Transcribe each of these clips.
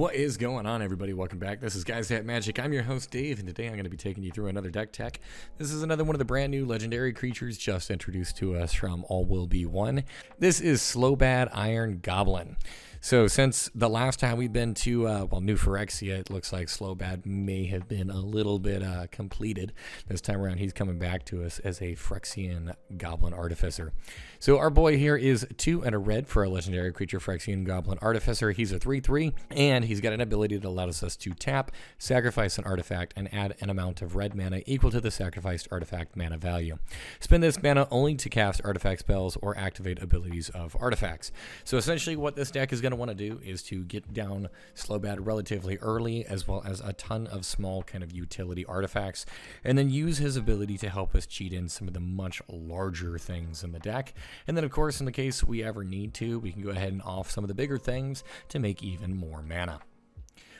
What is going on, everybody? Welcome back. This is Guys That Magic. I'm your host, Dave, and today I'm going to be taking you through another deck tech. This is another one of the brand new legendary creatures just introduced to us from All Will Be One. This is Slobad Iron Goblin. So since the last time we've been to, New Phyrexia, it looks like Slobad may have been a little bit completed. This time around, he's coming back to us as a Phyrexian Goblin Artificer. So our boy here is 2 and a red for a legendary creature, Phyrexian Goblin Artificer. He's a 3/3, and he's got an ability that allows us to tap, sacrifice an artifact, and add an amount of red mana equal to the sacrificed artifact mana value. Spend this mana only to cast artifact spells or activate abilities of artifacts. So essentially what this deck is going to want to do is to get down Slobad relatively early, as well as a ton of small kind of utility artifacts, and then use his ability to help us cheat in some of the much larger things in the deck. And then of course, in the case we ever need to, we can go ahead and off some of the bigger things to make even more mana.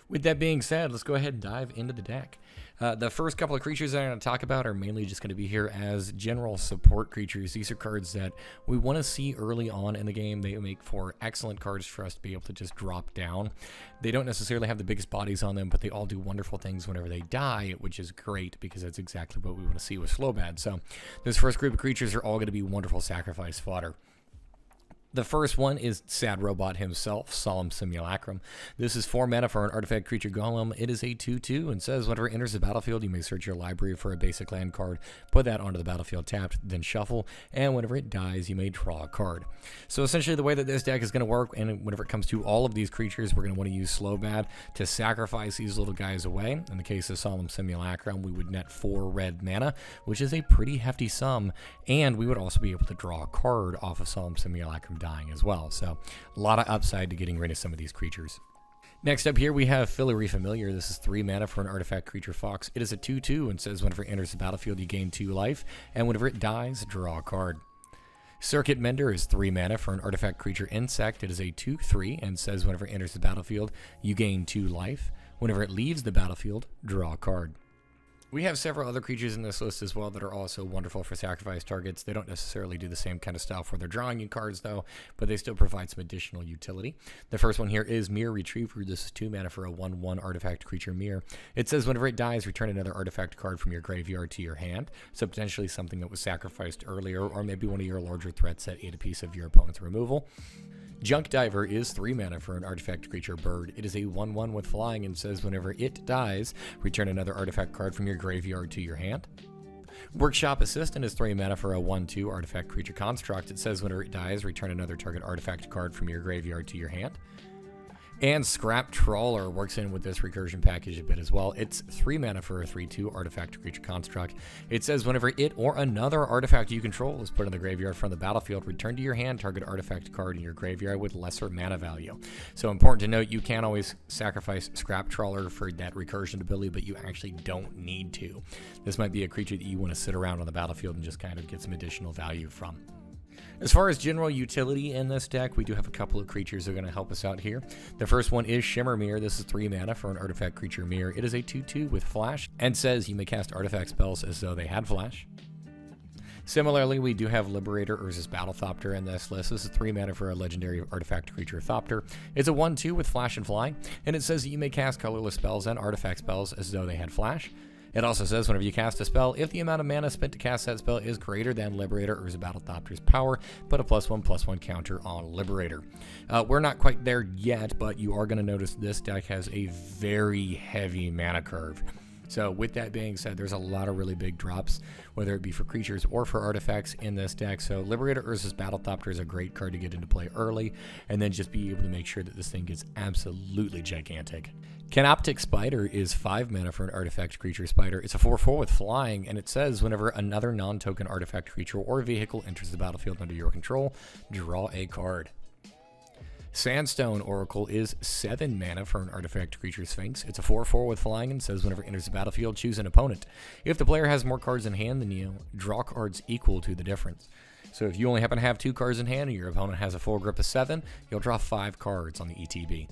With that being said, let's go ahead and dive into the deck. The first couple of creatures that I'm going to talk about are mainly just going to be here as general support creatures. These are cards that we want to see early on in the game. They make for excellent cards for us to be able to just drop down. They don't necessarily have the biggest bodies on them, but they all do wonderful things whenever they die, which is great because that's exactly what we want to see with Slobad. So this first group of creatures are all going to be wonderful sacrifice fodder. The first one is Sad Robot himself, Solemn Simulacrum. This is 4 mana for an artifact creature golem. It is a 2/2 and says whenever it enters the battlefield, you may search your library for a basic land card, put that onto the battlefield tapped, then shuffle, and whenever it dies, you may draw a card. So essentially the way that this deck is going to work, and whenever it comes to all of these creatures, we're going to want to use Slobad to sacrifice these little guys away. In the case of Solemn Simulacrum, we would net 4 red mana, which is a pretty hefty sum, and we would also be able to draw a card off of Solemn Simulacrum dying as well. So a lot of upside to getting rid of some of these creatures. Next up here we have Fillory Familiar. This is 3 mana for an artifact creature fox. It is a 2/2 and says whenever it enters the battlefield you gain 2 life, and whenever it dies, draw a card. Circuit Mender is 3 mana for an artifact creature insect. It is a 2/3 and says whenever it enters the battlefield you gain 2 life. Whenever it leaves the battlefield, draw a card. We have several other creatures in this list as well that are also wonderful for sacrifice targets. They don't necessarily do the same kind of stuff where they're drawing you cards though, but they still provide some additional utility. The first one here is Mirror Retriever. This is 2 mana for a 1/1 artifact creature mirror. It says whenever it dies, return another artifact card from your graveyard to your hand. So potentially something that was sacrificed earlier, or maybe one of your larger threats that ate a piece of your opponent's removal. Junk Diver is 3 mana for an artifact creature bird. It is a 1/1 with flying and says whenever it dies, return another artifact card from your graveyard to your hand. Workshop Assistant is 3 mana for a 1/2 artifact creature construct. It says whenever it dies, return another target artifact card from your graveyard to your hand. And Scrap Trawler works in with this recursion package a bit as well. It's 3 mana for a 3/2 artifact creature construct. It says whenever it or another artifact you control is put in the graveyard from the battlefield, return to your hand target artifact card in your graveyard with lesser mana value. So important to note, you can always sacrifice Scrap Trawler for that recursion ability, but you actually don't need to. This might be a creature that you want to sit around on the battlefield and just kind of get some additional value from. As far as general utility in this deck, we do have a couple of creatures that are going to help us out here. The first one is Shimmer Mirror. This is 3 mana for an artifact creature mirror. It is a 2/2 with flash and says you may cast artifact spells as though they had flash. Similarly, we do have Liberator Urza's Battlethopter in this list. This is 3 mana for a legendary artifact creature Thopter. It's a 1/2 with flash and fly, and it says that you may cast colorless spells and artifact spells as though they had flash. It also says whenever you cast a spell, if the amount of mana spent to cast that spell is greater than Liberator Urza Battlethopter's power, put a +1/+1 counter on Liberator. We're not quite there yet, but you are going to notice this deck has a very heavy mana curve. So with that being said, there's a lot of really big drops, whether it be for creatures or for artifacts in this deck. So Liberator Urza's Battlethopter is a great card to get into play early, and then just be able to make sure that this thing gets absolutely gigantic. Canoptic Spider is 5 mana for an artifact creature spider. It's a 4/4 with flying, and it says whenever another non-token artifact creature or vehicle enters the battlefield under your control, draw a card. Sandstone Oracle is 7 mana for an artifact creature Sphinx. It's a 4/4 with flying and says whenever it enters the battlefield, choose an opponent. If the player has more cards in hand than you, draw cards equal to the difference. So if you only happen to have 2 cards in hand and your opponent has a full grip of 7, you'll draw 5 cards on the ETB.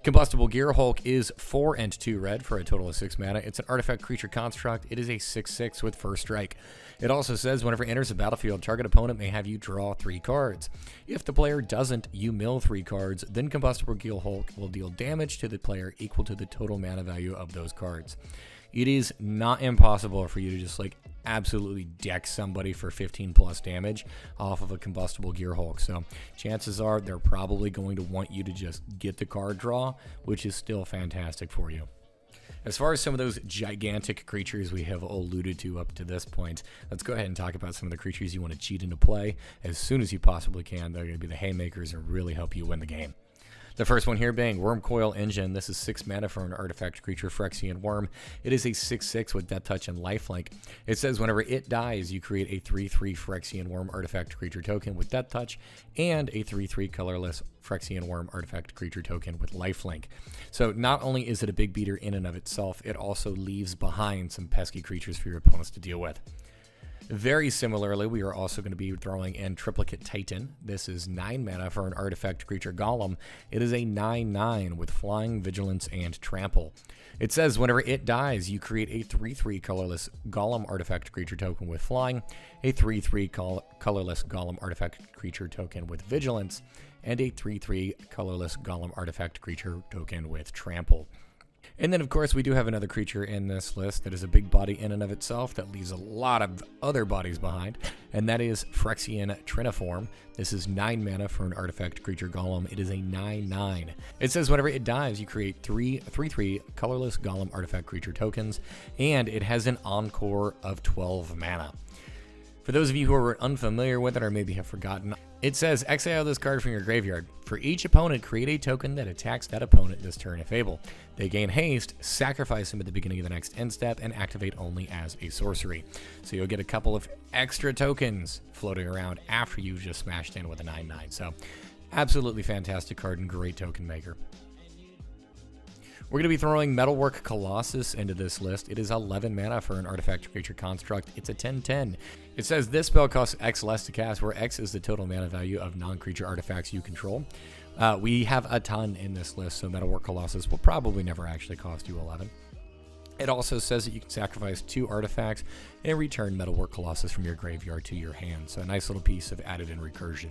Combustible Gear Hulk is 4 and 2 red for a total of 6 mana. It's an artifact creature construct. It is a 6/6 with first strike. It also says whenever it enters the battlefield, target opponent may have you draw 3 cards. If the player doesn't, you mill 3 cards, then Combustible Gear Hulk will deal damage to the player equal to the total mana value of those cards. It is not impossible for you to just like absolutely deck somebody for 15 plus damage off of a Combustible Gear Hulk. So chances are they're probably going to want you to just get the card draw, which is still fantastic for you. As far as some of those gigantic creatures we have alluded to up to this point, let's go ahead and talk about some of the creatures you want to cheat into play as soon as you possibly can. They're going to be the Haymakers and really help you win the game. The first one here being Wurmcoil Engine. This is 6 mana for an artifact creature, Phyrexian Worm. It is a 6/6 with Death Touch and Lifelink. It says whenever it dies, you create a 3/3 Phyrexian Worm artifact creature token with Death Touch and a 3/3 colorless Phyrexian Worm artifact creature token with Lifelink. So not only is it a big beater in and of itself, it also leaves behind some pesky creatures for your opponents to deal with. Very similarly, we are also going to be throwing in Triplicate Titan. This is 9 mana for an artifact creature Golem. It is a 9/9 with Flying, Vigilance, and Trample. It says whenever it dies, you create a 3/3 colorless Golem artifact creature token with Flying, a 3/3 colorless Golem artifact creature token with Vigilance, and a 3/3 colorless Golem artifact creature token with Trample. And then, of course, we do have another creature in this list that is a big body in and of itself that leaves a lot of other bodies behind, and that is Phyrexian Triniform. This is 9 mana for an artifact creature Golem. It is a 9/9. It says whenever it dies, you create 3/3 colorless Golem artifact creature tokens, and it has an encore of 12 mana. For those of you who are unfamiliar with it or maybe have forgotten, it says exile this card from your graveyard. For each opponent, create a token that attacks that opponent this turn if able. They gain haste, sacrifice them at the beginning of the next end step, and activate only as a sorcery. So you'll get a couple of extra tokens floating around after you've just smashed in with a 9/9. So absolutely fantastic card and great token maker. We're going to be throwing Metalwork Colossus into this list. It is 11 mana for an artifact creature construct. It's a 10/10. It says this spell costs X less to cast, where X is the total mana value of non-creature artifacts you control. We have a ton in this list, so Metalwork Colossus will probably never actually cost you 11. It also says that you can sacrifice 2 artifacts and return Metalwork Colossus from your graveyard to your hand. So a nice little piece of added-in recursion.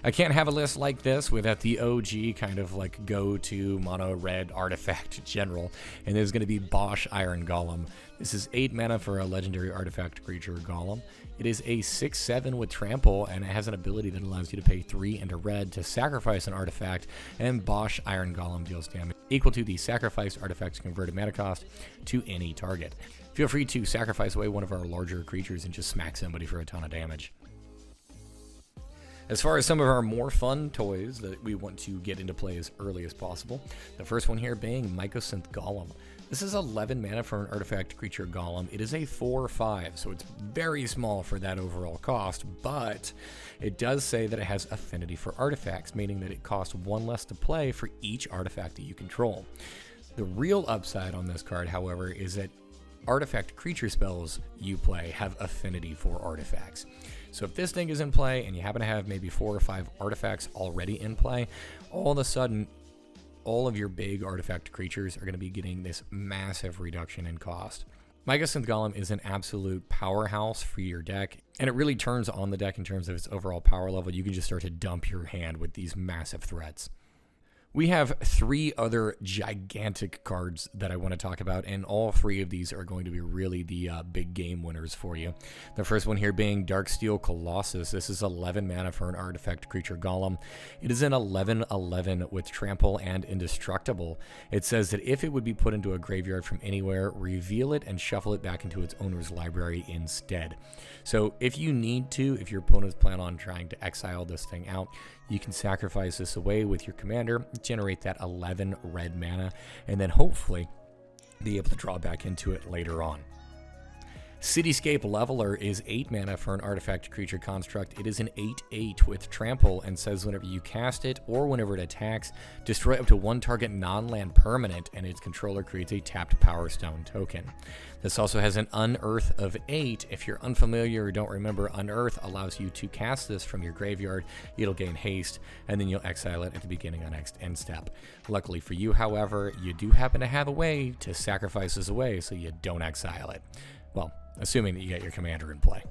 I can't have a list like this without the OG kind of like go-to mono red artifact general, and there's going to be Bosch Iron Golem. This is 8 mana for a legendary artifact creature Golem. It is a 6/7 with Trample, and it has an ability that allows you to pay 3 and a red to sacrifice an artifact, and Bosch Iron Golem deals damage equal to the sacrificed artifact's converted mana cost to any target. Feel free to sacrifice away one of our larger creatures and just smack somebody for a ton of damage. As far as some of our more fun toys that we want to get into play as early as possible, the first one here being Mycosynth Golem. This is 11 mana for an artifact creature Golem. It is a 4/5, so it's very small for that overall cost, but it does say that it has affinity for artifacts, meaning that it costs 1 less to play for each artifact that you control. The real upside on this card, however, is that artifact creature spells you play have affinity for artifacts. So if this thing is in play and you happen to have maybe 4 or 5 artifacts already in play, all of a sudden, all of your big artifact creatures are going to be getting this massive reduction in cost. Mycosynth Golem is an absolute powerhouse for your deck, and it really turns on the deck in terms of its overall power level. You can just start to dump your hand with these massive threats. We have 3 other gigantic cards that I want to talk about, and all 3 of these are going to be really the big game winners for you. The first one here being Darksteel Colossus. This is 11 mana for an artifact creature Golem. It is an 11/11 with Trample and Indestructible. It says that if it would be put into a graveyard from anywhere, reveal it and shuffle it back into its owner's library instead. So if you need to, if your opponents plan on trying to exile this thing out, you can sacrifice this away with your commander, generate that 11 red mana, and then hopefully be able to draw back into it later on. Cityscape Leveler is 8 mana for an artifact creature construct. It is an 8/8 with trample and says whenever you cast it or whenever it attacks, destroy up to one target non-land permanent, and its controller creates a tapped Power Stone token. This also has an Unearth of 8. If you're unfamiliar or don't remember, Unearth allows you to cast this from your graveyard. It'll gain haste, and then you'll exile it at the beginning of next end step. Luckily for you, however, you do happen to have a way to sacrifice this away so you don't exile it. Well, assuming that you get your commander in play.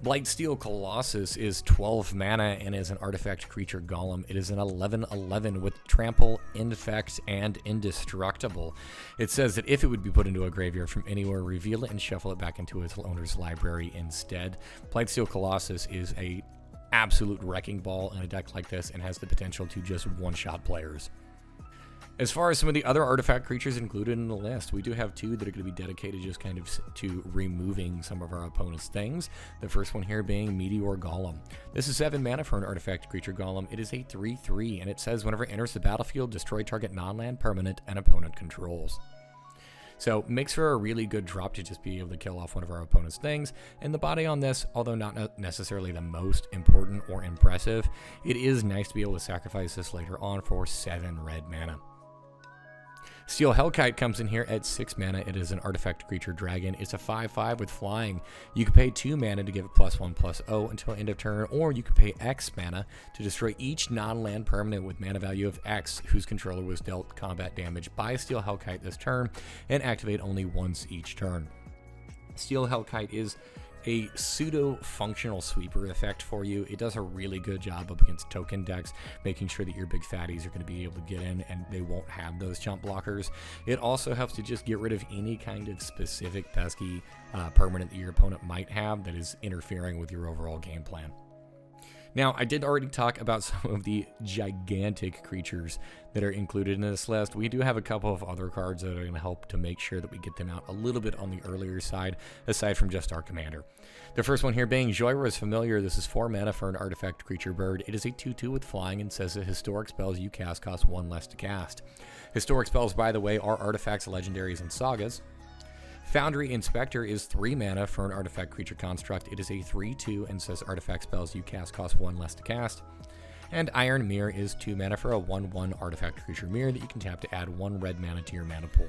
Blightsteel Colossus is 12 mana and is an artifact creature golem. It is an 11/11 with trample, infect, and indestructible. It says that if it would be put into a graveyard from anywhere, reveal it and shuffle it back into its owner's library instead. Blightsteel Colossus is a absolute wrecking ball in a deck like this and has the potential to just one-shot players. As far as some of the other artifact creatures included in the list, we do have 2 that are going to be dedicated just kind of to removing some of our opponent's things. The first one here being Meteor Golem. This is 7 mana for an artifact creature golem. It is a 3/3, and it says whenever it enters the battlefield, destroy target non-land permanent an opponent controls. So makes for a really good drop to just be able to kill off one of our opponent's things. And the body on this, although not necessarily the most important or impressive, it is nice to be able to sacrifice this later on for 7 red mana. Steel Hellkite comes in here at 6 mana. It is an artifact creature dragon. It's a 5/5 with flying. You can pay 2 mana to give it +1/+0 until end of turn, or you can pay X mana to destroy each non-land permanent with mana value of X whose controller was dealt combat damage by Steel Hellkite this turn, and activate only once each turn. Steel Hellkite is a pseudo-functional sweeper effect for you. It does a really good job up against token decks, making sure that your big fatties are going to be able to get in and they won't have those chump blockers. It also helps to just get rid of any kind of specific pesky permanent that your opponent might have that is interfering with your overall game plan. Now, I did already talk about some of the gigantic creatures that are included in this list. We do have a couple of other cards that are going to help to make sure that we get them out a little bit on the earlier side, aside from just our commander. The first one here being Joyra is familiar. This is 4 mana for an artifact creature bird. It is a 2/2 with flying and says that historic spells you cast cost 1 less to cast. Historic spells, by the way, are artifacts, legendaries, and sagas. Foundry Inspector is 3 mana for an artifact creature construct. It is a 3/2 and says artifact spells you cast cost 1 less to cast. And Iron Mirror is 2 mana for a 1/1 artifact creature mirror that you can tap to add 1 red mana to your mana pool.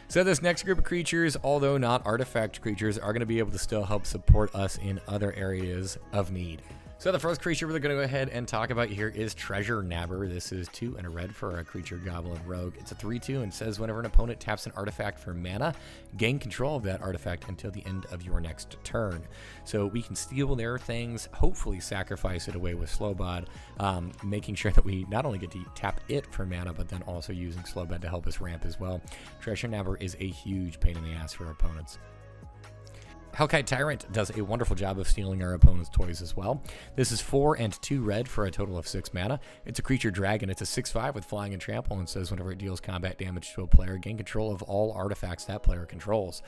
So this next group of creatures, although not artifact creatures, are going to be able to still help support us in other areas of need. So the first creature we're going to go ahead and talk about here is Treasure Nabber. This is 2 and a red for a creature goblin rogue. It's a 3/2 and says whenever an opponent taps an artifact for mana, gain control of that artifact until the end of your next turn. So we can steal their things, hopefully sacrifice it away with Slobad, making sure that we not only get to tap it for mana, but then also using Slobad to help us ramp as well. Treasure Nabber is a huge pain in the ass for our opponents. Hellkite Tyrant does a wonderful job of stealing our opponent's toys as well. This is 4 and 2 red for a total of 6 mana. It's a creature dragon. It's a 6/5 with flying and trample and says whenever it deals combat damage to a player, gain control of all artifacts that player controls.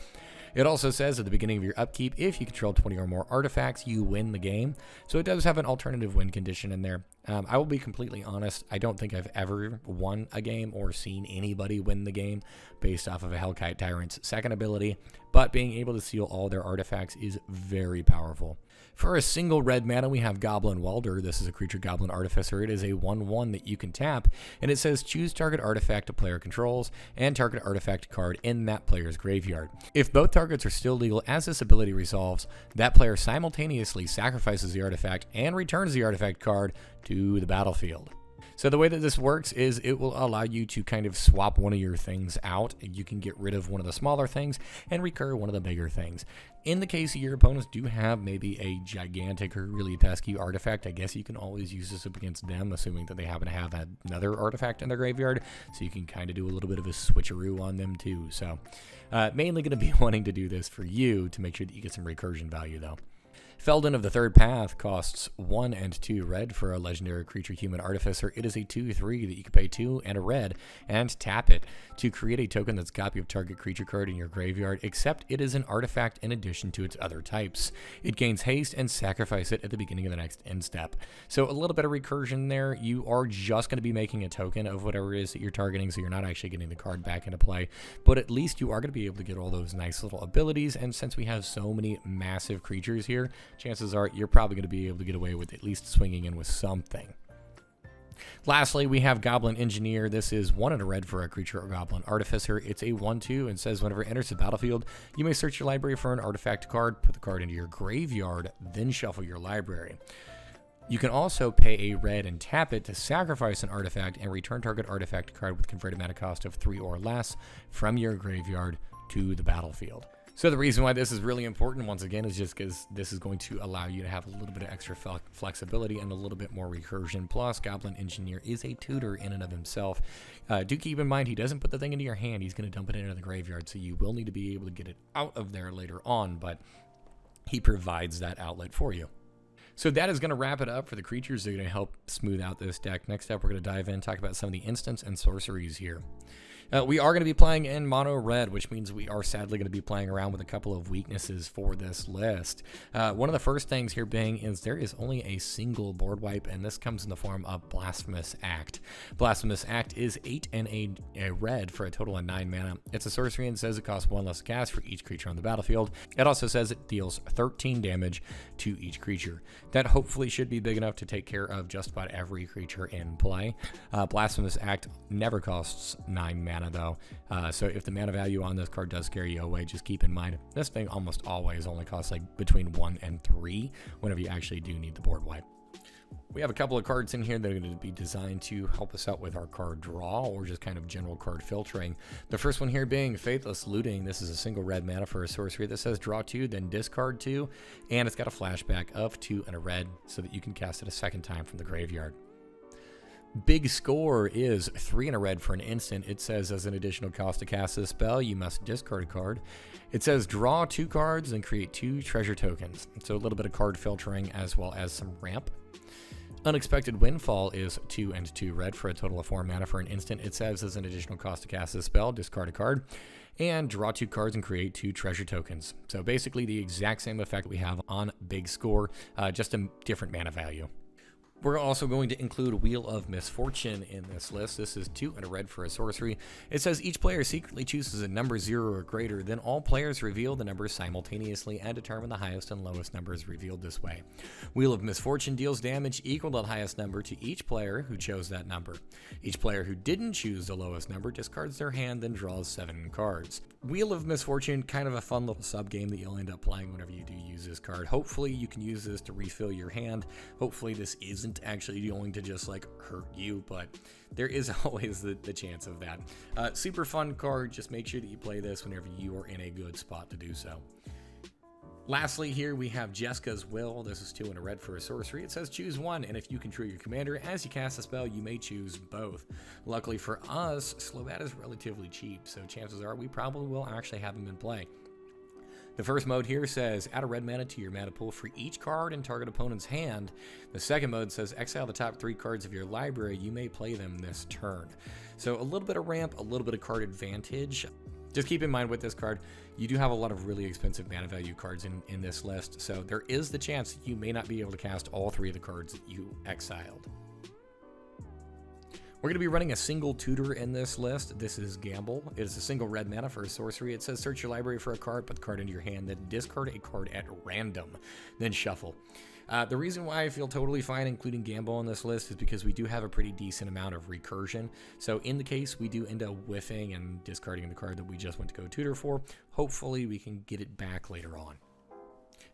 It also says at the beginning of your upkeep, if you control 20 or more artifacts, you win the game. So it does have an alternative win condition in there. I will be completely honest, I don't think I've ever won a game or seen anybody win the game based off of a Hellkite Tyrant's second ability, but being able to steal all their artifacts is very powerful. For a single red mana, we have Goblin Welder. This is a creature goblin artificer. It is a 1/1 that you can tap, and it says choose target artifact a player controls and target artifact card in that player's graveyard. If both targets are still legal as this ability resolves, that player simultaneously sacrifices the artifact and returns the artifact card to the battlefield. So the way that this works is it will allow you to kind of swap one of your things out. You can get rid of one of the smaller things and recur one of the bigger things. In the case your opponents do have maybe a gigantic or really pesky artifact, I guess you can always use this up against them, assuming that they happen to have another artifact in their graveyard. So you can kind of do a little bit of a switcheroo on them too. So mainly going to be wanting to do this for you to make sure that you get some recursion value though. Felden of the Third Path costs 1 and 2 red for a legendary creature human artificer. It is a 2/3 that you can pay 2 and a red and tap it to create a token that's a copy of target creature card in your graveyard, except it is an artifact in addition to its other types. It gains haste and sacrifice it at the beginning of the next end step. So a little bit of recursion there. You are just going to be making a token of whatever it is that you're targeting, so you're not actually getting the card back into play, but at least you are going to be able to get all those nice little abilities. And since we have so many massive creatures here, chances are you're probably going to be able to get away with at least swinging in with something. Lastly, we have Goblin Engineer. This is 1 and a red for a creature or Goblin Artificer. It's a 1/2 and says whenever it enters the battlefield, you may search your library for an artifact card, put the card into your graveyard, then shuffle your library. You can also pay a red and tap it to sacrifice an artifact and return target artifact card with converted mana cost of 3 or less from your graveyard to the battlefield. So the reason why this is really important, once again, is just because this is going to allow you to have a little bit of extra flexibility and a little bit more recursion. Plus, Goblin Engineer is a tutor in and of himself. Do keep in mind, he doesn't put the thing into your hand. He's going to dump it into the graveyard, so you will need to be able to get it out of there later on, but he provides that outlet for you. So that is going to wrap it up for the creatures that are going to help smooth out this deck. Next up, we're going to dive in and talk about some of the instants and sorceries here. We are going to be playing in mono red, which means we are sadly going to be playing around with a couple of weaknesses for this list. One of the first things here being is there is only a single board wipe, and this comes in the form of Blasphemous Act. Blasphemous Act is 8 and a red for a total of 9 mana. It's a sorcery and says it costs 1 less to cast for each creature on the battlefield. It also says it deals 13 damage to each creature. That hopefully should be big enough to take care of just about every creature in play. Blasphemous Act never costs 9 mana though, so if the mana value on this card does scare you away, just keep in mind this thing almost always only costs like between 1 and 3 whenever you actually do need the board wipe. We have a couple of cards in here that are going to be designed to help us out with our card draw or just kind of general card filtering. The first one here being Faithless Looting. This is a single red mana for a sorcery that says draw 2, then discard 2, and it's got a flashback of 2 and a red so that you can cast it a second time from the graveyard. Big Score is 3 and a red for an instant. It says as an additional cost to cast this spell, you must discard a card. It says draw 2 cards and create 2 treasure tokens. So a little bit of card filtering as well as some ramp. Unexpected Windfall is 2 and 2 red for a total of 4 mana for an instant. It says as an additional cost to cast this spell, discard a card and draw 2 cards and create 2 treasure tokens. So basically the exact same effect we have on Big Score, just a different mana value. We're also going to include Wheel of Misfortune in this list. This is 2 and a red for a sorcery. It says each player secretly chooses a number 0 or greater, then all players reveal the numbers simultaneously and determine the highest and lowest numbers revealed this way. Wheel of Misfortune deals damage equal to the highest number to each player who chose that number. Each player who didn't choose the lowest number discards their hand, then draws 7 cards. Wheel of Misfortune, kind of a fun little sub-game that you'll end up playing whenever you do use this card. Hopefully you can use this to refill your hand. Hopefully this isn't actually going to just like hurt you, but there is always the chance of that. Super fun card. Just make sure that you play this whenever you are in a good spot to do so. Lastly, here we have Jeska's Will. This is 2 and a red for a sorcery. It says choose 1, and if you control your commander, as you cast a spell, you may choose both. Luckily for us, Slobad is relatively cheap, so chances are we probably will actually have him in play. The first mode here says add a red mana to your mana pool for each card in target opponent's hand. The second mode says exile the top 3 cards of your library. You may play them this turn. So a little bit of ramp, a little bit of card advantage. Just keep in mind with this card, you do have a lot of really expensive mana value cards in this list, so there is the chance that you may not be able to cast all 3 of the cards that you exiled. We're going to be running a single tutor in this list. This is Gamble. It is a single red mana for a sorcery. It says search your library for a card, put the card into your hand, then discard a card at random, then shuffle. The reason why I feel totally fine including Gamble on this list is because we do have a pretty decent amount of recursion. So in the case we do end up whiffing and discarding the card that we just went to go tutor for, hopefully we can get it back later on.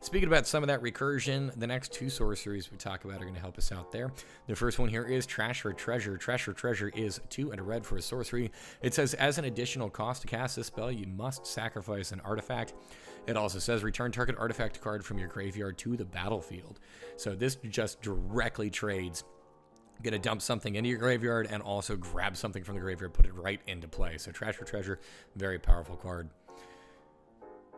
Speaking about some of that recursion, the next 2 sorceries we talk about are going to help us out there. The first one here is Trash for Treasure. Trash for Treasure is 2 and a red for a sorcery. It says as an additional cost to cast this spell, you must sacrifice an artifact. It also says return target artifact card from your graveyard to the battlefield. So this just directly trades. Gonna dump something into your graveyard and also grab something from the graveyard, put it right into play. So Trash for Treasure, very powerful card.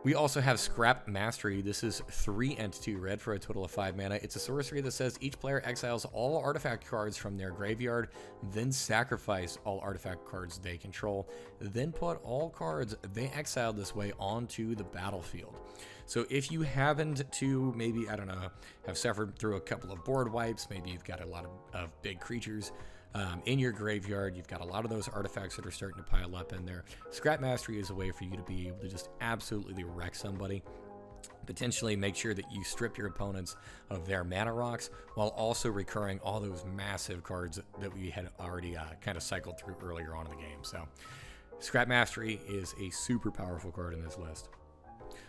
We also have Scrap Mastery. This is 3 and 2 red for a total of 5 mana. It's a sorcery that says each player exiles all artifact cards from their graveyard, then sacrifice all artifact cards they control, then put all cards they exiled this way onto the battlefield. So if you happened to maybe, I don't know, have suffered through a couple of board wipes, maybe you've got a lot of big creatures in your graveyard, you've got a lot of those artifacts that are starting to pile up in there. Scrap Mastery is a way for you to be able to just absolutely wreck somebody. Potentially make sure that you strip your opponents of their mana rocks while also recurring all those massive cards that we had already kind of cycled through earlier on in the game. So Scrap Mastery is a super powerful card in this list.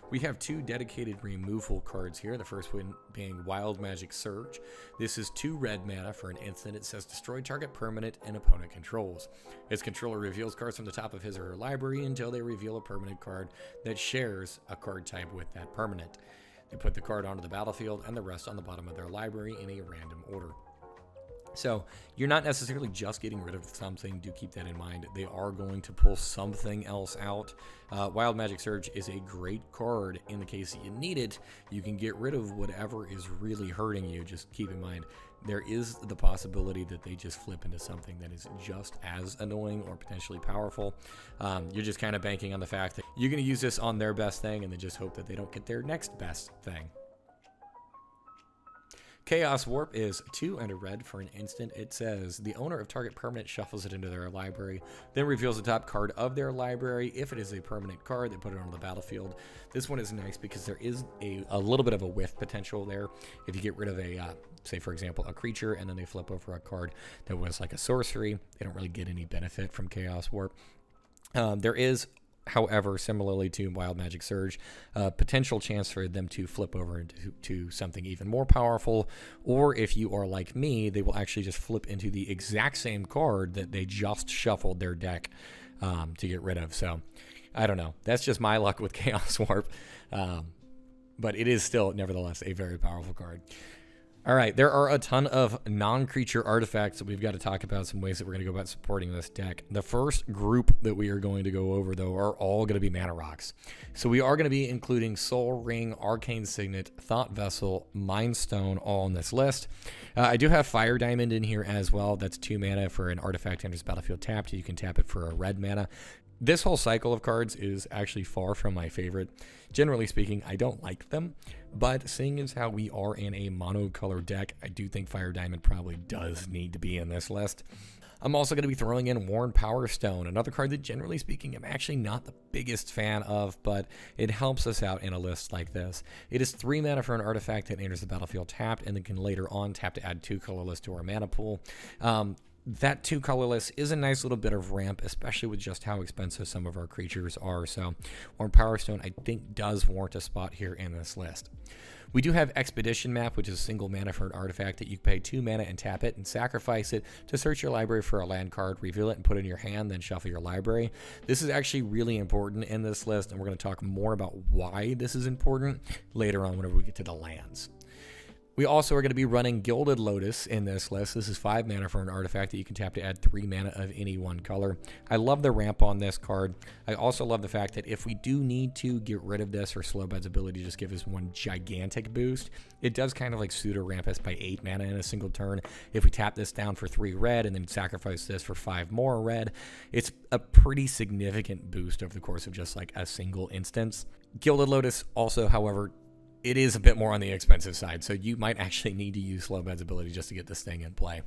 We have 2 dedicated removal cards here. The first one being Wild Magic Surge. This is 2 red mana for an instant. It says destroy target permanent and opponent controls. Its controller reveals cards from the top of his or her library until they reveal a permanent card that shares a card type with that permanent. They put the card onto the battlefield and the rest on the bottom of their library in a random order. So you're not necessarily just getting rid of something. Do keep that in mind. They are going to pull something else out. Wild Magic Surge is a great card in the case that you need it. You can get rid of whatever is really hurting you. Just keep in mind, there is the possibility that they just flip into something that is just as annoying or potentially powerful. You're just kind of banking on the fact that you're going to use this on their best thing and then just hope that they don't get their next best thing. Chaos Warp is 2 and a red for an instant. It says the owner of target permanent shuffles it into their library, then reveals the top card of their library. If it is a permanent card, they put it onto the battlefield. This one is nice because there is a little bit of a whiff potential there. If you get rid of a, say for example, a creature, and then they flip over a card that was like a sorcery, they don't really get any benefit from Chaos Warp. There is, however, similarly to Wild Magic Surge, potential chance for them to flip over into something even more powerful, or if you are like me, they will actually just flip into the exact same card that they just shuffled their deck to get rid of. So, I don't know. That's just my luck with Chaos Warp, but it is still, nevertheless, a very powerful card. All right, there are a ton of non-creature artifacts that we've got to talk about, some ways that we're going to go about supporting this deck. The first group that we are going to go over, though, are all going to be mana rocks. So we are going to be including Soul Ring, Arcane Signet, Thought Vessel, Mind Stone, all on this list. I do have Fire Diamond in here as well. That's 2 mana for an artifact enters battlefield tapped. You can tap it for a red mana. This whole cycle of cards is actually far from my favorite. Generally speaking, I don't like them, but seeing as how we are in a monocolor deck, I do think Fire Diamond probably does need to be in this list. I'm also going to be throwing in Worn Power Stone, another card that generally speaking I'm actually not the biggest fan of, but it helps us out in a list like this. It is 3 mana for an artifact that enters the battlefield tapped and then can later on tap to add 2 colorless to our mana pool. That 2 colorless is a nice little bit of ramp, especially with just how expensive some of our creatures are. So Worn Power Stone, I think, does warrant a spot here in this list. We do have Expedition Map, which is a single mana for an artifact that you pay 2 mana and tap it and sacrifice it to search your library for a land card, reveal it and put it in your hand, then shuffle your library. This is actually really important in this list, and we're going to talk more about why this is important later on whenever we get to the lands. We also are going to be running Gilded Lotus in this list. This is 5 mana for an artifact that you can tap to add 3 mana of any one color. I love the ramp on this card. I also love the fact that if we do need to get rid of this, or Slobad's ability to just give us one gigantic boost, it does kind of like Tutor ramp us by 8 mana in a single turn. If we tap this down for 3 red and then sacrifice this for 5 more red, it's a pretty significant boost over the course of just like a single instance. Gilded Lotus also, however, it is a bit more on the expensive side, so you might actually need to use Slobad's ability just to get this thing in play.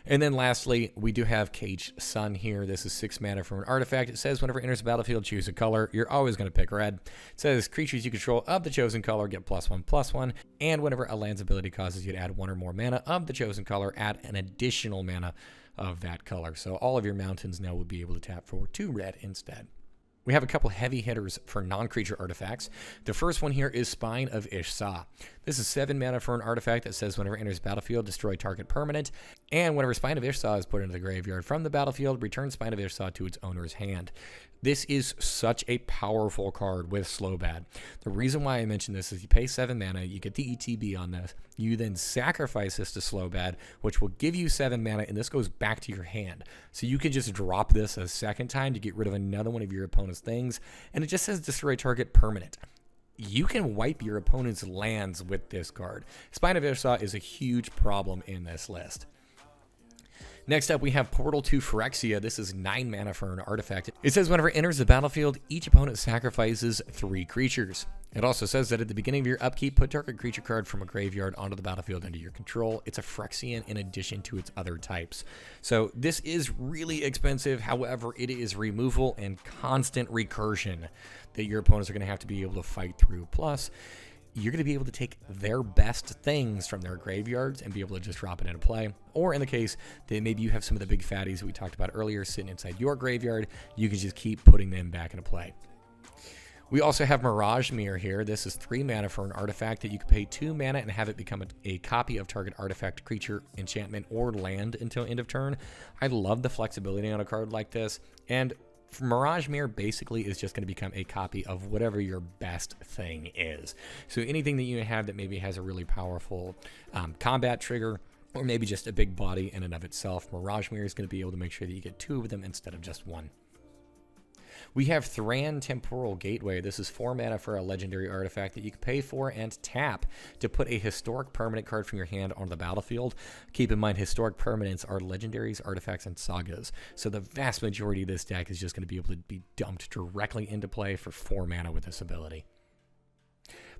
And then lastly, we do have Caged Sun here. This is 6 mana from an artifact. It says whenever it enters the battlefield, choose a color. You're always going to pick red. It says creatures you control of the chosen color get +1/+1, and whenever a land's ability causes you to add 1 or more mana of the chosen color, add an additional mana of that color. So all of your mountains now will be able to tap for 2 red instead. We have a couple heavy hitters for non-creature artifacts. The first one here is Spine of Ish-Sah. This is 7 mana for an artifact that says whenever it enters battlefield, destroy target permanent, and whenever Spine of Ish-Sah is put into the graveyard from the battlefield, return Spine of Ish-Sah to its owner's hand. This is such a powerful card with Slobad. The reason why I mention this is you pay 7 mana, you get the ETB on this, you then sacrifice this to Slobad, which will give you 7 mana, and this goes back to your hand. So you can just drop this a second time to get rid of another one of your opponent's things, and it just says destroy target permanent. you can wipe your opponent's lands with this card. Spine of Ishsaw is a huge problem in this list. Next up, we have Portal to Phyrexia. This is 9 mana for an artifact. It says whenever it enters the battlefield, each opponent sacrifices 3 creatures. It also says that at the beginning of your upkeep, put target creature card from a graveyard onto the battlefield under your control. It's a Phyrexian in addition to its other types. So this is really expensive. However, it is removal and constant recursion that your opponents are going to have to be able to fight through. Plus, you're going to be able to take their best things from their graveyards and be able to just drop it into play. Or in the case that maybe you have some of the big fatties that we talked about earlier sitting inside your graveyard, you can just keep putting them back into play. We also have Mirage Mirror here. This is 3 mana for an artifact that you can pay 2 mana and have it become a copy of target artifact, creature, enchantment, or land until end of turn. I love the flexibility on a card like this. And Mirage Mirror basically is just going to become a copy of whatever your best thing is. So anything that you have that maybe has a really powerful combat trigger, or maybe just a big body in and of itself, Mirage Mirror is going to be able to make sure that you get 2 of them instead of just 1. We have Thran Temporal Gateway. This is 4 mana for a legendary artifact that you can pay for and tap to put a historic permanent card from your hand on the battlefield. Keep in mind, historic permanents are legendaries, artifacts, and sagas. So the vast majority of this deck is just going to be able to be dumped directly into play for 4 mana with this ability.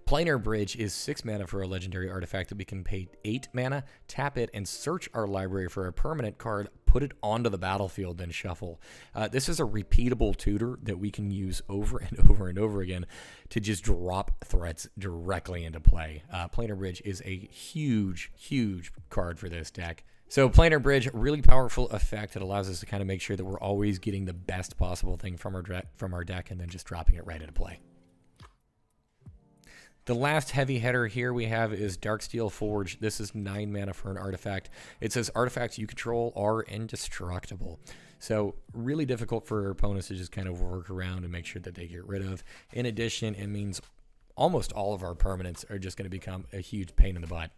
Planar Bridge is 6 mana for a legendary artifact that we can pay 8 mana, tap it, and search our library for a permanent card, put it onto the battlefield, then shuffle. This is a repeatable tutor that we can use over and over and over again to just drop threats directly into play. Planar Bridge is a huge, huge card for this deck. So Planar Bridge, really powerful effect that allows us to kind of make sure that we're always getting the best possible thing from our deck and then just dropping it right into play. The last heavy hitter here we have is Darksteel Forge. This is 9 mana for an artifact. It says artifacts you control are indestructible. So really difficult for opponents to just kind of work around and make sure that they get rid of. In addition, it means almost all of our permanents are just going to become a huge pain in the butt.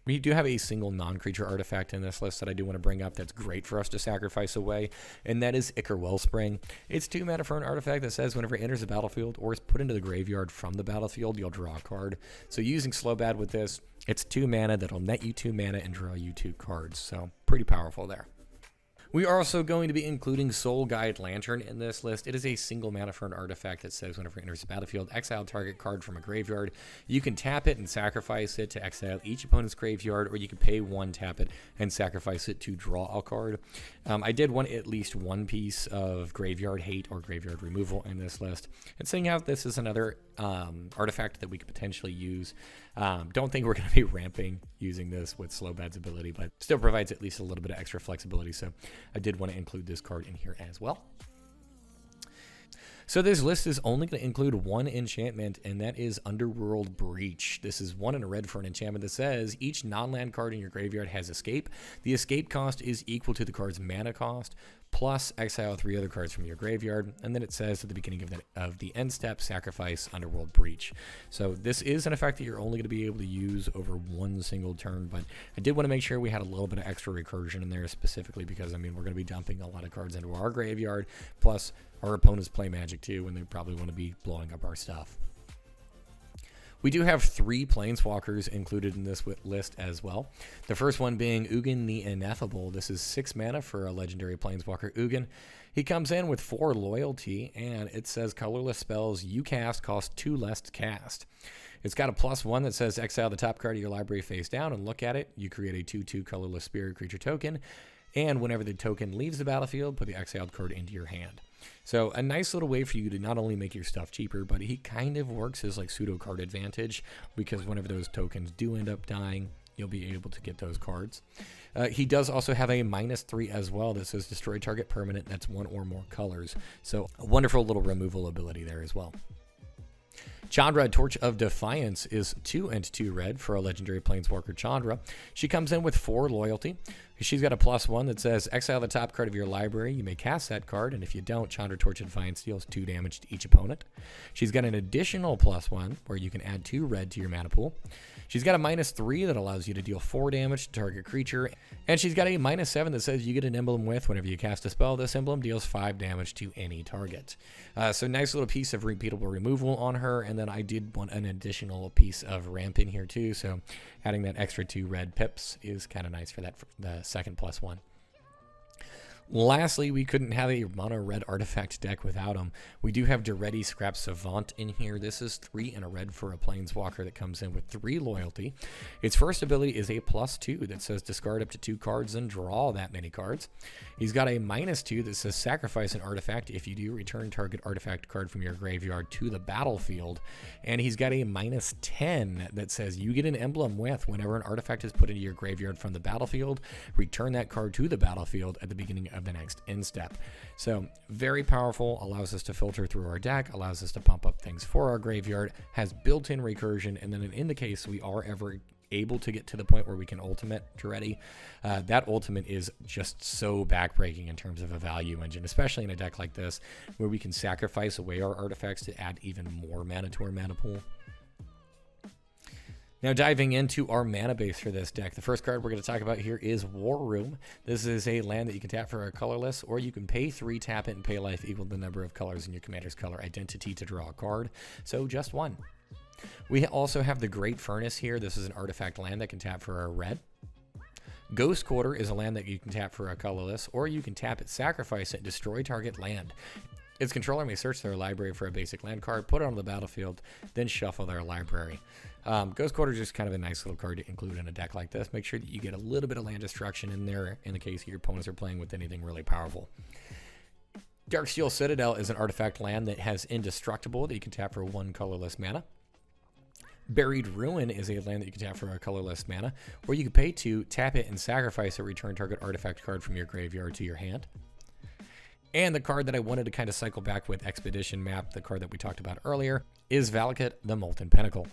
We do have a single non-creature artifact in this list that I do want to bring up that's great for us to sacrifice away, and that is Ichor Wellspring. It's 2 mana for an artifact that says whenever it enters the battlefield or is put into the graveyard from the battlefield, you'll draw a card. So using Slobad with this, it's 2 mana that'll net you 2 mana and draw you 2 cards. So pretty powerful there. We are also going to be including Soul Guide Lantern in this list. It is a single mana for an artifact that says whenever it enters the battlefield, exile target card from a graveyard. You can tap it and sacrifice it to exile each opponent's graveyard, or you can pay 1, tap it, and sacrifice it to draw a card. I did want at least 1 piece of graveyard hate or graveyard removal in this list. And seeing how this is another artifact that we could potentially use, don't think we're going to be ramping using this with Slobad's ability, but still provides at least a little bit of extra flexibility. So I did want to include this card in here as well. So this list is only going to include 1 enchantment, and that is Underworld Breach. This is 1 in a red for an enchantment that says each non-land card in your graveyard has escape. The escape cost is equal to the card's mana cost, plus exile 3 other cards from your graveyard. And then it says at the beginning of the end step, sacrifice Underworld Breach. So this is an effect that you're only going to be able to use over 1 single turn, but I did want to make sure we had a little bit of extra recursion in there, specifically because, I mean, we're going to be dumping a lot of cards into our graveyard, plus our opponents play Magic too, and they probably want to be blowing up our stuff. We do have 3 Planeswalkers included in this list as well. The first one being Ugin the Ineffable. This is 6 mana for a legendary Planeswalker, Ugin. He comes in with 4 loyalty, and it says colorless spells you cast cost 2 less to cast. It's got a +1 that says exile the top card of your library face down and look at it. You create a 2/2 colorless spirit creature token, and whenever the token leaves the battlefield, put the exiled card into your hand. So a nice little way for you to not only make your stuff cheaper, but he kind of works as like pseudo card advantage, because whenever those tokens do end up dying, you'll be able to get those cards. He does also have a -3 as well that says destroy target permanent that's 1 or more colors. So a wonderful little removal ability there as well. Chandra, Torch of Defiance, is 2 and 2 red for a legendary Planeswalker, Chandra. She comes in with 4 loyalty. She's got a +1 that says exile the top card of your library. You may cast that card, and if you don't, Chandra Torch of Defiance deals 2 damage to each opponent. She's got an additional +1 where you can add 2 red to your mana pool. She's got a -3 that allows you to deal 4 damage to target creature. And she's got a -7 that says you get an emblem with whenever you cast a spell. This emblem deals 5 damage to any target. So nice little piece of repeatable removal on her. And then I did want an additional piece of ramp in here too. So adding that extra 2 red pips is kind of nice for that, for the second +1. Lastly, we couldn't have a mono red artifact deck without them. We do have Duretti Scrap Savant in here. This is 3 and a red for a Planeswalker that comes in with 3 loyalty. Its first ability is a +2 that says discard up to 2 cards and draw that many cards. He's got a -2 that says sacrifice an artifact. If you do, return target artifact card from your graveyard to the battlefield. And he's got a -10 that says you get an emblem with whenever an artifact is put into your graveyard from the battlefield, return that card to the battlefield at the beginning of the next end step. So very powerful, allows us to filter through our deck, allows us to pump up things for our graveyard, has built-in recursion, and then in the case we are ever able to get to the point where we can ultimate Duretti, that ultimate is just so backbreaking in terms of a value engine, especially in a deck like this where we can sacrifice away our artifacts to add even more mana to our mana pool. Now diving into our mana base for this deck, the first card we're going to talk about here is War Room. This is a land that you can tap for a colorless, or you can pay 3, tap it, and pay life equal to the number of colors in your commander's color identity to draw a card, so just 1. We also have the Great Furnace here. This is an artifact land that can tap for a red. Ghost Quarter is a land that you can tap for a colorless, or you can tap it, sacrifice it, destroy target land. Its controller may search their library for a basic land card, put it on the battlefield, then shuffle their library. Ghost Quarter is just kind of a nice little card to include in a deck like this. Make sure that you get a little bit of land destruction in there in the case your opponents are playing with anything really powerful. Darksteel Citadel is an artifact land that has indestructible that you can tap for 1 colorless mana. Buried Ruin is a land that you can tap for a colorless mana, or you can pay 2, tap it, and sacrifice it, return target artifact card from your graveyard to your hand. And the card that I wanted to kind of cycle back with Expedition Map, the card that we talked about earlier, is Valakut, the Molten Pinnacle.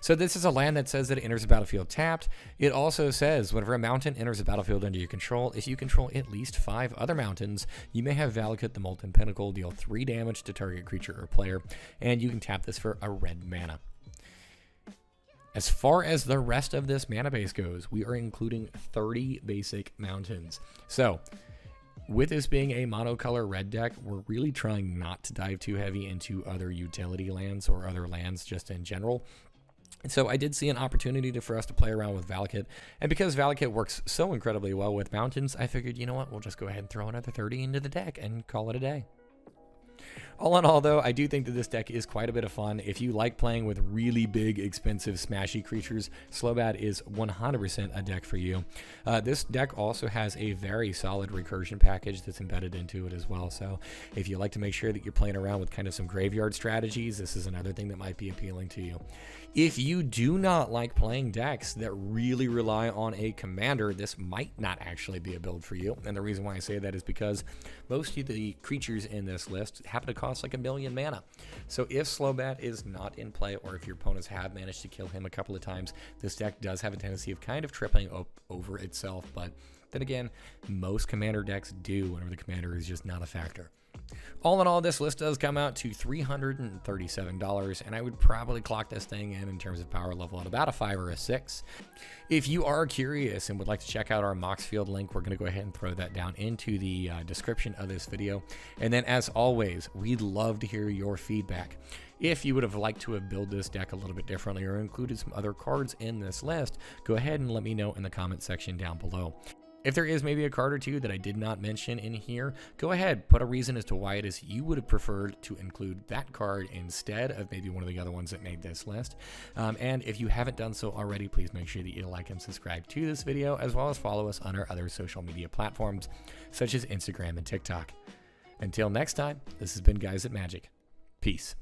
So this is a land that says that it enters the battlefield tapped. It also says whenever a mountain enters the battlefield under your control, if you control at least 5 other mountains, you may have Valakut, the Molten Pinnacle, deal 3 damage to target creature or player, and you can tap this for a red mana. As far as the rest of this mana base goes, we are including 30 basic mountains. So with this being a monocolor red deck, we're really trying not to dive too heavy into other utility lands or other lands just in general. And so I did see an opportunity for us to play around with Valakut. And because Valakut works so incredibly well with mountains, I figured, you know what, we'll just go ahead and throw another 30 into the deck and call it a day. All in all, though, I do think that this deck is quite a bit of fun. If you like playing with really big, expensive, smashy creatures, Slobad is 100% a deck for you. This deck also has a very solid recursion package that's embedded into it as well. So if you like to make sure that you're playing around with kind of some graveyard strategies, this is another thing that might be appealing to you. If you do not like playing decks that really rely on a commander, this might not actually be a build for you. And the reason why I say that is because most of the creatures in this list happen to cost like 1 million mana. So if Slobad is not in play, or if your opponents have managed to kill him a couple of times, this deck does have a tendency of kind of tripping over itself. But then again, most commander decks do whenever the commander is just not a factor. All in all, this list does come out to $337, and I would probably clock this thing in terms of power level at about a 5 or a 6. If you are curious and would like to check out our Moxfield link, we're going to go ahead and throw that down into the description of this video. And then, as always, we'd love to hear your feedback. If you would have liked to have built this deck a little bit differently or included some other cards in this list, go ahead and let me know in the comment section down below. If there is maybe a card or two that I did not mention in here, go ahead, put a reason as to why it is you would have preferred to include that card instead of maybe one of the other ones that made this list. And if you haven't done so already, please make sure that you like and subscribe to this video, as well as follow us on our other social media platforms, such as Instagram and TikTok. Until next time, this has been Guys at Magic. Peace.